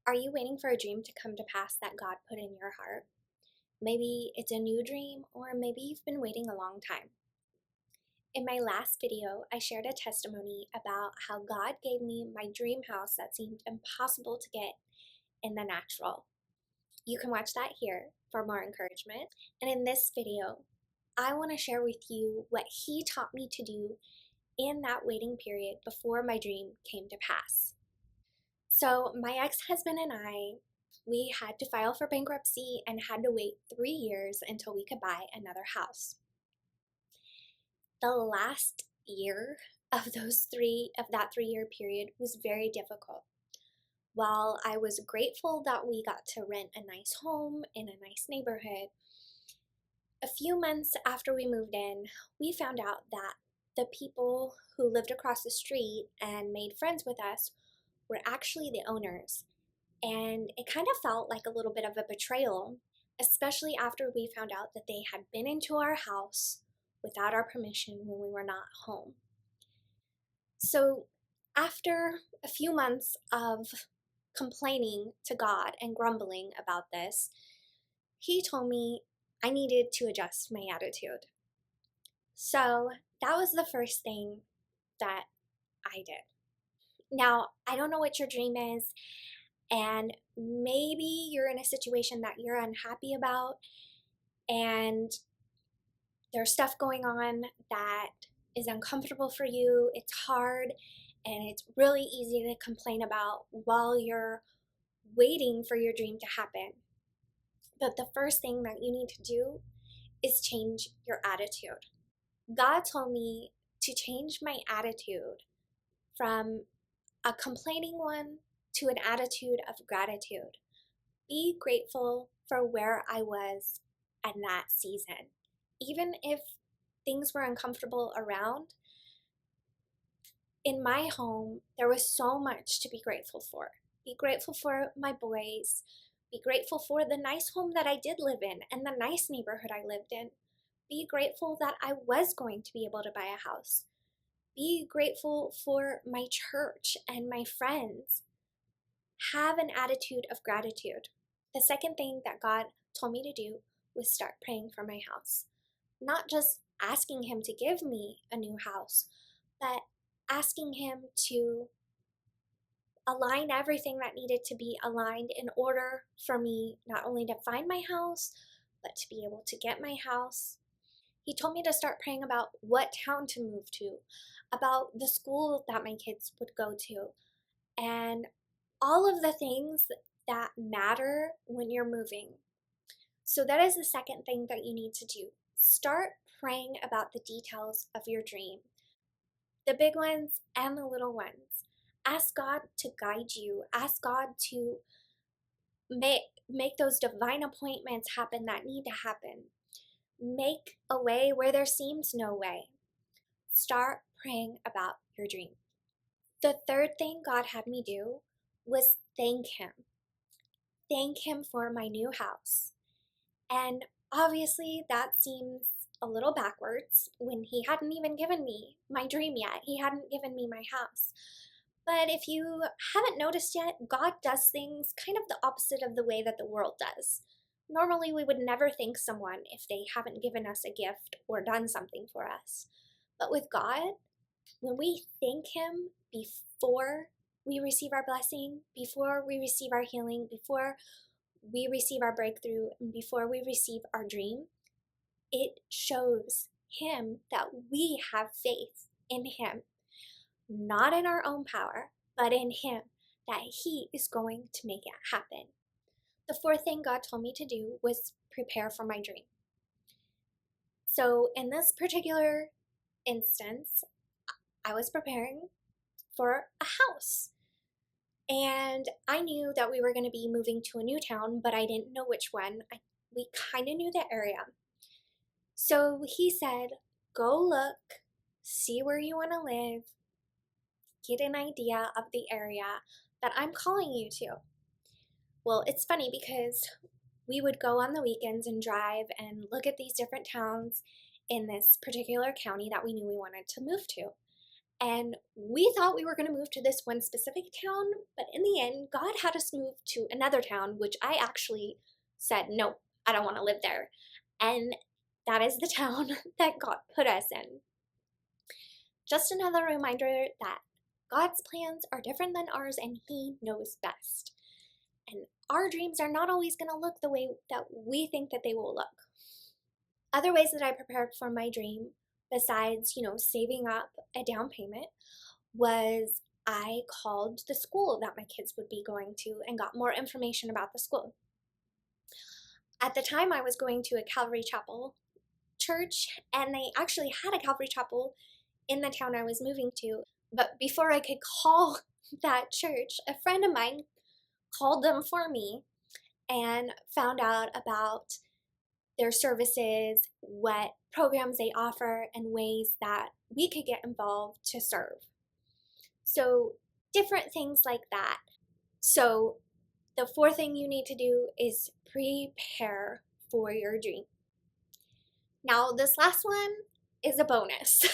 Are you waiting for a dream to come to pass that God put in your heart? Maybe it's a new dream, or maybe you've been waiting a long time. In my last video, I shared a testimony about how God gave me my dream house that seemed impossible to get in the natural. You can watch that here for more encouragement. And in this video, I want to share with you what He taught me to do in that waiting period before my dream came to pass. So my ex-husband and we had to file for bankruptcy and had to wait 3 years until we could buy another house. The last year of that 3 year period was very difficult. While I was grateful that we got to rent a nice home in a nice neighborhood, a few months after we moved in, we found out that the people who lived across the street and made friends with us were actually the owners. And it kind of felt like a little bit of a betrayal, especially after we found out that they had been into our house without our permission when we were not home. So after a few months of complaining to God and grumbling about this, He told me I needed to adjust my attitude. So that was the first thing that I did. Now, I don't know what your dream is, and maybe you're in a situation that you're unhappy about, and there's stuff going on that is uncomfortable for you, it's hard, and it's really easy to complain about while you're waiting for your dream to happen. But the first thing that you need to do is change your attitude. God told me to change my attitude from a complaining one to an attitude of gratitude. Be grateful for where I was in that season. Even if things were uncomfortable around, in my home, there was so much to be grateful for. Be grateful for my boys. Be grateful for the nice home that I did live in and the nice neighborhood I lived in. Be grateful that I was going to be able to buy a house. Be grateful for my church and my friends. Have an attitude of gratitude. The second thing that God told me to do was start praying for my house. Not just asking Him to give me a new house, but asking Him to align everything that needed to be aligned in order for me not only to find my house, but to be able to get my house. He told me to start praying about what town to move to, about the school that my kids would go to, and all of the things that matter when you're moving. So that is the second thing that you need to do. Start praying about the details of your dream, the big ones and the little ones. Ask God to guide you. Ask God to make those divine appointments happen that need to happen. Make a way where there seems no way. Start praying about your dream. The third thing God had me do was thank Him. Thank Him for my new house. And obviously that seems a little backwards when He hadn't even given me my dream yet. He hadn't given me my house. But if you haven't noticed yet, God does things kind of the opposite of the way that the world does. Normally, we would never thank someone if they haven't given us a gift or done something for us. But with God, when we thank Him before we receive our blessing, before we receive our healing, before we receive our breakthrough, and before we receive our dream, it shows Him that we have faith in Him, not in our own power, but in Him, that He is going to make it happen. The fourth thing God told me to do was prepare for my dream. So in this particular instance, I was preparing for a house. And I knew that we were going to be moving to a new town, but I didn't know which one. We kind of knew the area. So He said, go look, see where you want to live, get an idea of the area that I'm calling you to. Well, it's funny because we would go on the weekends and drive and look at these different towns in this particular county that we knew we wanted to move to. And we thought we were going to move to this one specific town, but in the end, God had us move to another town, which I actually said, no, I don't want to live there. And that is the town that God put us in. Just another reminder that God's plans are different than ours and He knows best. And our dreams are not always going to look the way that we think that they will look. Other ways that I prepared for my dream, besides, saving up a down payment, was I called the school that my kids would be going to and got more information about the school. At the time, I was going to a Calvary Chapel church, and they actually had a Calvary Chapel in the town I was moving to. But before I could call that church, a friend of mine called them for me and found out about their services, what programs they offer, and ways that we could get involved to serve. So different things like that. So the fourth thing you need to do is prepare for your dream. Now this last one is a bonus.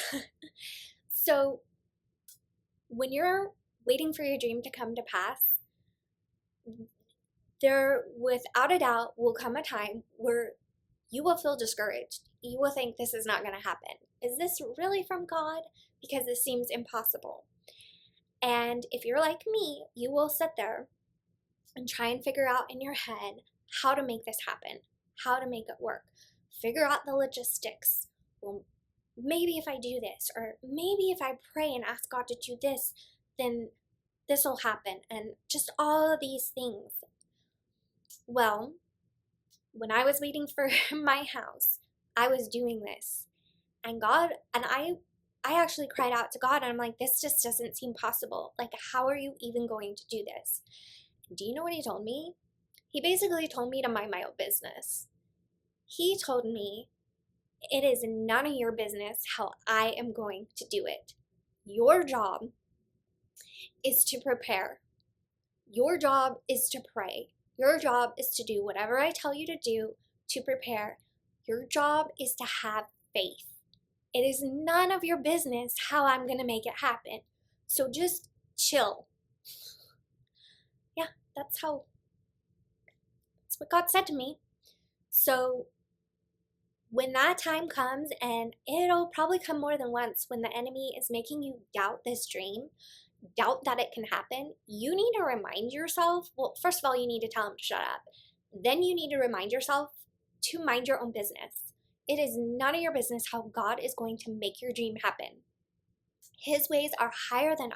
So when you're waiting for your dream to come to pass, there without a doubt will come a time where you will feel discouraged. You will think this is not going to happen. Is this really from God? Because this seems impossible. And if you're like me, you will sit there and try and figure out in your head how to make this happen, how to make it work. Figure out the logistics. Well, maybe if I do this, or maybe if I pray and ask God to do this, then this will happen, and just all of these things. Well, when I was waiting for my house, I was doing this, and I actually cried out to God, and I'm like, this just doesn't seem possible. Like, how are you even going to do this? Do you know what He told me? He basically told me to mind my own business. He told me, it is none of your business how I am going to do it. Your job is to prepare. Your job is to pray. Your job is to do whatever I tell you to do to prepare. Your job is to have faith. It is none of your business how I'm going to make it happen. So just chill. Yeah, that's what God said to me. So when that time comes, and it'll probably come more than once, when the enemy is making you doubt this dream, doubt that it can happen, you need to remind yourself, well, first of all, you need to tell him to shut up. Then you need to remind yourself to mind your own business. It is none of your business how God is going to make your dream happen. His ways are higher than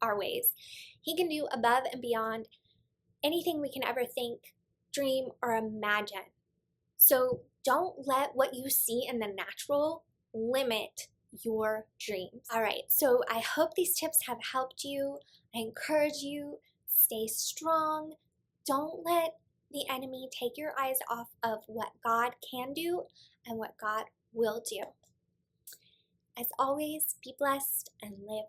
our ways. He can do above and beyond anything we can ever think, dream, or imagine. So don't let what you see in the natural limit your dreams. All right, so I hope these tips have helped you. I encourage you, stay strong. Don't let the enemy take your eyes off of what God can do and what God will do. As always, be blessed and live